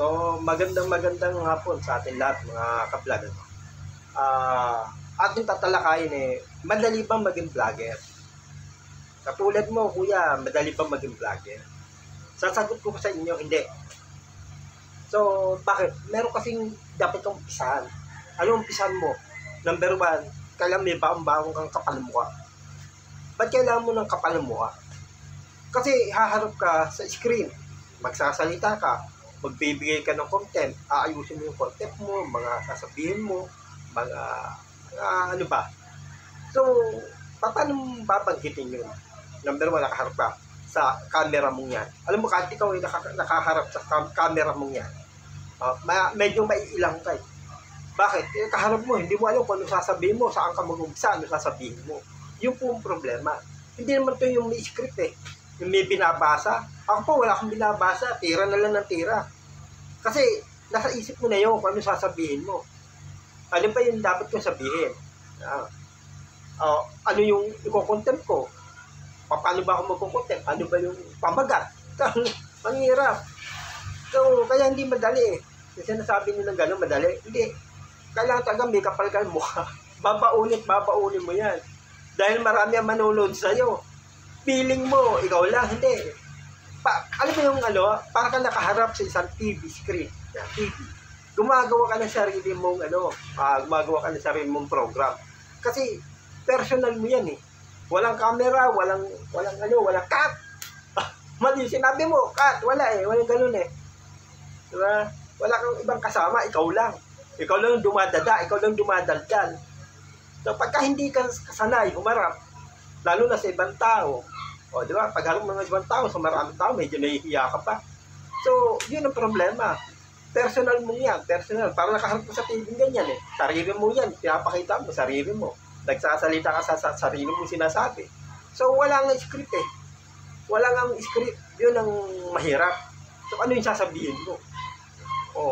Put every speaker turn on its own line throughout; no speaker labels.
So, magandang hapon sa atin lahat, mga ka-vlog. Ating tatalakayin madali bang maging vlogger? Katulad mo, kuya, madali bang maging vlogger? Sasagot ko sa inyo, hindi. So, bakit? Meron kasing dapat kang umpisahan. Ano umpisahan mo? Number 1, kailangan may baong-baong kang kapal ng mukha. Ba't kailangan mo ng kapal ng mukha? Kasi haharap ka sa screen, magsasalita ka, magbibigay ka ng content, aayusin mo yung content mo, mga sasabihin mo, mga ano ba. So, paano mo babanggitin yun? Number 1, nakaharap ka sa camera mong yan. Alam mo, kahit ikaw ay nakaharap sa camera mong yan, medyo maiilang ka. Bakit? Kaharap mo, hindi mo alam kung ano sasabihin mo, saan ka mag-umpisa, ano sasabihin mo. Yung po yung problema. Hindi naman ito yung may script yung may binabasa. Ako po, wala akong binabasa. Tira na lang ng tira. Kasi, nasa isip mo na yun kung ano sasabihin mo. Ano pa yung dapat kong sabihin? Ano yung i-content ko? Paano ba ako mag-content? Ano ba yung pamagat? Ang hirap. So, kaya hindi madali Yung sinasabi nyo ng gano'n, madali. Hindi. Kailangan talaga may kapal ka mo. Babaunin mo yan. Dahil marami ang manonood sa'yo. Feeling mo, ikaw lang, hindi. Alam mo yung para ka nakaharap sa isang TV screen. TV. Gumagawa ka ng sarili mong gumagawa ka ng sarili mong program. Kasi personal mo yan Walang camera, walang cut. Mali sinabi mo, cut, walang ganun Diba? Wala kang ibang kasama, ikaw lang. Ikaw lang dumadada, ikaw lang dumadaldal. So pagka hindi ka kasanay, humarap, lalo na sa ibang tao, di ba? Pag harap mga ibang tao, sa maraming tao, medyo nahihiya ka pa. So, yun ang problema. Personal mo yan, personal. Parang nakaharap mo sa TV ganyan Sarili mo yan, pinapakita mo, sarili mo. Nagsasalita ka sa sarili mo sinasabi. So, wala nga script Wala nga script. Yun ang mahirap. So, ano yung sasabihin mo?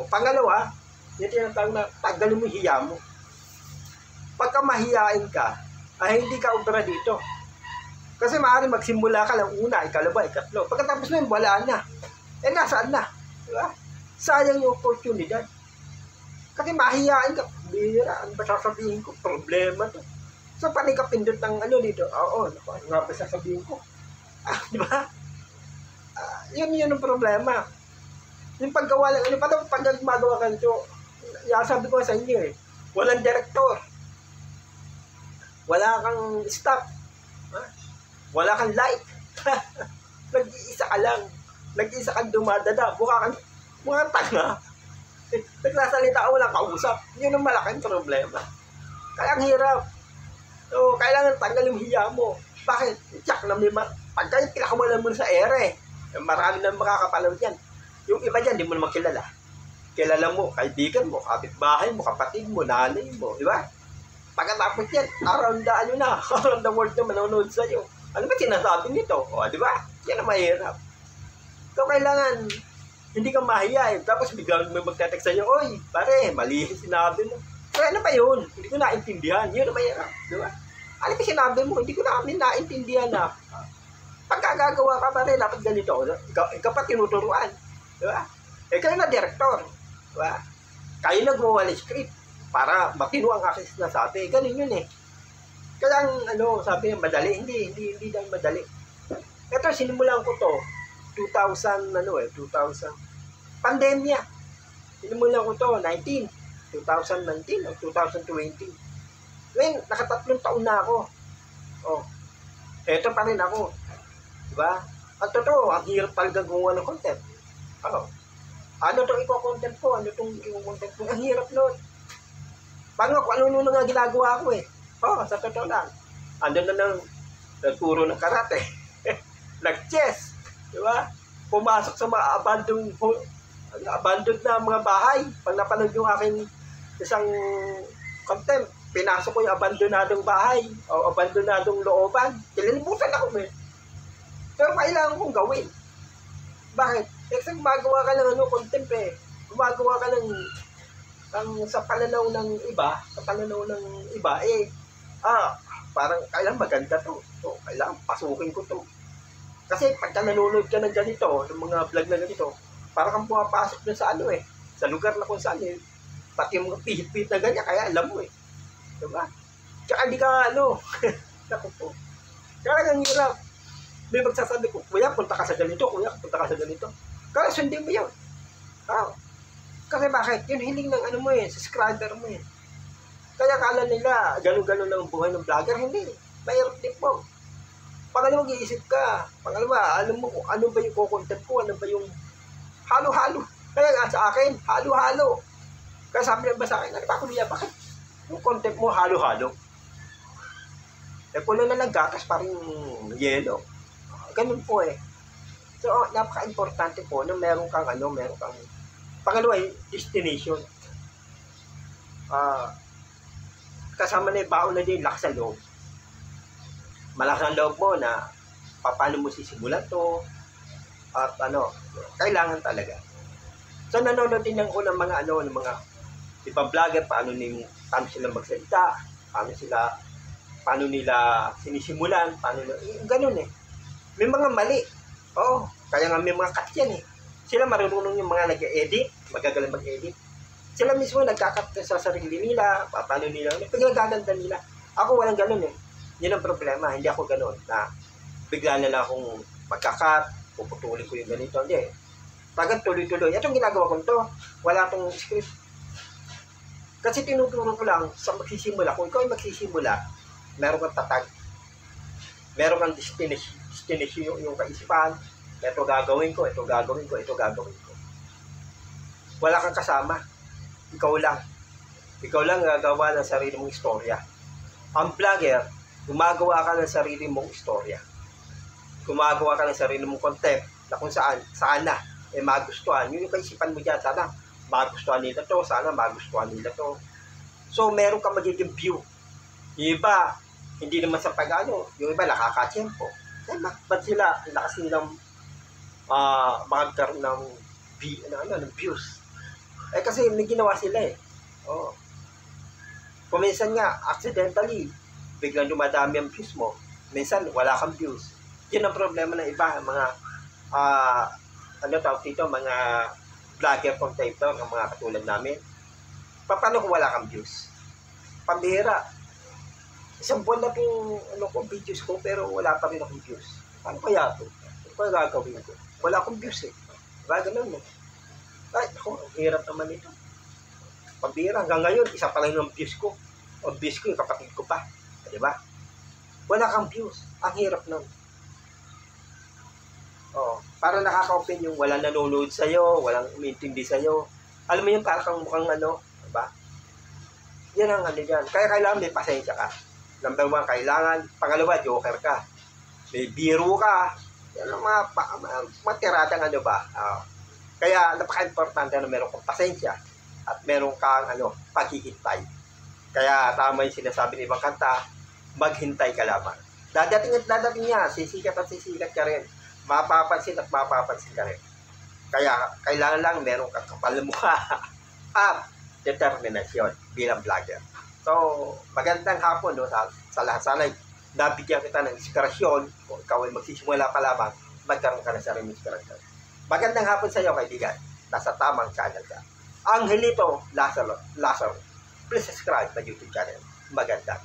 Pangalawa, yung tinatawag na tagalin mo hiya mo. Pagka mahiyain ka, ay hindi ka ubra dito. Kasi maaaring magsimula ka lang una, ikalawa, ikatlo. Pagkatapos na yun, wala na. Nasaan na? Diba? Sayang yung oportunidad. Kasi mahiyain ka. Bira, ano ba sasabihin ko? Problema to. So, panay ka pindot ng dito. Oo, ano nga ba sasabihin ko? Diba? Yun ang problema. Yung paggawa lang, pag gumagawa ka nito, sabi ko sa inyo walang director. Wala kang staff. Wala kang light. Nag-iisa ka lang. Nag-iisa kang dumadada. Mukha kang tanga. Nagsasalita ka, walang kausap. Yun ang malaking problema. Kaya ang hirap. So, kailangan tanggal yung hiya mo. Bakit? Tsak na pagka yung pinakawalan mo sa ere, marami na makakapalaw dyan. Yung iba dyan, di mo naman kilala. Kilala mo, kaibigan mo, kapitbahay mo, kapatid mo, nanay mo, di ba? Pagkatapos yan, around the world na manonood sa'yo. Ano ba sinasabi nito? Di ba? Yan ang mahirap. So, kailangan, hindi ka mahiya Tapos biglang may magtetext sa'yo, oy, pare, mali sinabi mo. So, ano ba yun? Hindi ko naintindihan. Yun ang mahirap. Di ba? Ano ba sinabi mo? Hindi ko namin naintindihan Pagkagagawa ka, pare, dapat ganito. Ikaw pa tinuturuan. Di ba? Kayo na direktor. Di ba? Kayo na gumawa ng script para matino ang aking sinasabi. Ganun yun Kaya sabi niya, madali. Hindi dahil madali. Ito, sinimulan ko to 2000. Pandemya. Sinimulan ko to 2019 o 2020. Ngayon, nakatatlong taon na ako. Eto pa rin ako. Diba? At totoo, ang hirap talaga gumawa ng content. Ano itong i-content ko? Ang hirap nun. Paano kung ano nga ginagawa ko sa totoo lang. Andun na nagturo ng karate. Nag-chess. Diba? Pumasok sa mga abandoned na mga bahay. Pag napanood yung aking isang content, pinasok ko yung abandonadong bahay o abandonadong looban. Kililimutan ako Pero kailangan kong gawin. Bakit? Kasi gumagawa ka ng content Gumagawa ka ng sa pananaw ng iba, parang kailangan maganda to. So, kailangan pasukin ko to. Kasi pagka nanonood ka ng ganito, ng mga vlog na ganito, Para kang pumapasok dun sa ano eh, sa lugar na kung saan eh, pati yung mga pihit-pihit na ganyan, kaya alam mo eh. Diba? Tsaka hindi ka ano, naku po. Kaya ang hirap. May magsasabi ko, kuya, punta ka sa ganito, kuya, punta ka sa ganito. Kaya sundin mo yun. Ah, kasi bakit? Yun hiling ng ano mo eh, subscriber mo eh. Kaya akala nila, ganun-ganun lang ang buhay ng vlogger. Hindi. Mahirap din po. Pangalawa, mag-iisip ka. Pangalawa, alam mo kung ano ba yung content ko, ano ba yung halo-halo. Kaya nga sa akin, halo-halo. Kaya sabi niya ba sa akin, ano ba kuya, bakit yung content mo halo-halo? Eh, puno na ng gatas, parang yelo. Ganun po eh. So, napaka-importante po na meron kang ano, meron kang pangalawa, destination. Kasama na yung baon na din, lakas ang loob. Malakas ang loob mo na paano mo sisimulan to at ano, kailangan talaga. So, nanonood din ako ng mga ano, ng mga ibang vlogger, paano sila magsalita, paano nila sinisimulan, paano nila, ganun eh. May mga mali. Oo, kaya nga may mga cut yan eh. Sila marunong yung mga nag-edit, magagaling mag-edit. Sila mismo nagkakat sa sarili nila, paano nila, pinagaganda nila. Ako walang ganun eh. Yun ang problema, hindi ako ganun na bigla na lang akong magkakat, puputulin ko yung ganito. Hindi. Tagat tuloy-tuloy. Itong ginagawa ko to, wala itong script. Kasi tinuturo ko lang sa magsisimula. Kung ikaw ay magsisimula, meron kang tatag. Meron kang destination yung kaisipan. Ito gagawin ko, ito gagawin ko, ito gagawin ko. Wala kang kasama. Ikaw lang. Ikaw lang gagawa ng sarili mong istorya. Ang vlogger, gumagawa ka ng sarili mong istorya. Gumagawa ka ng sarili mong content na kung saan na magustuhan. Yung kaisipan mo dyan, sana magustuhan nila to, sana magustuhan nila to. So, meron ka magiging view. Yung iba, hindi naman sa pag-ano, yung iba nakakatsyempo. Eh, ba't sila, lakas nilang magkaroon ng views? Eh, kasi may ginawa sila eh. Oh. Kung minsan nga, accidentally, biglang dumadami ang views mo. Minsan, wala kang views. Yun ang problema ng iba, mga mga vlogger contenter ng mga katulad namin. Paano kung wala kang views? Pambihira. Isang buwan na itong videos ko, pero wala pa rin akong views. Paano kaya ito? Ano kaya gagawin ko? Wala akong views eh. Diba? Ganun eh. Ay, ako, ang hirap naman ito. Pambihira. Hanggang ngayon, isa pa lang yung views ko. O views ko, yung kapatid ko pa. Diba? Wala kang views. Ang hirap nun. Oh, para nakaka-open yung walang nanonood sa'yo, walang umintindi sa'yo. Alam mo yun, para kang mukhang ano, diba? Yan ang ano yan. Kaya kailangan may pasensya ka. Number 1, kailangan. Pangalawa, joker ka. May biro ka. Yan ang mga tiradang ano ba. Kaya napaka-importante na meron kang pasensya at meron kang paghihintay. Kaya tama yung sinasabi ng ibang kanta, maghintay ka lamang. Dadating at dadating niya, sisikat at sisikat ka rin. Mapapansin at mapapansin ka rin. Kaya kailangan lang meron kang kapal na mukha at determinasyon bilang vlogger. So, magandang hapon no, sa lahat. Sana nabigyan kita ng inspirasyon. Kung ikaw ay magsisimula pa lamang, magkaroon ka ng sariling inspirasyon. Magandang hapon sa iyo, kaibigan. Nasa tamang channel ka. Angelito Lazaro. Please subscribe sa YouTube channel. Magandang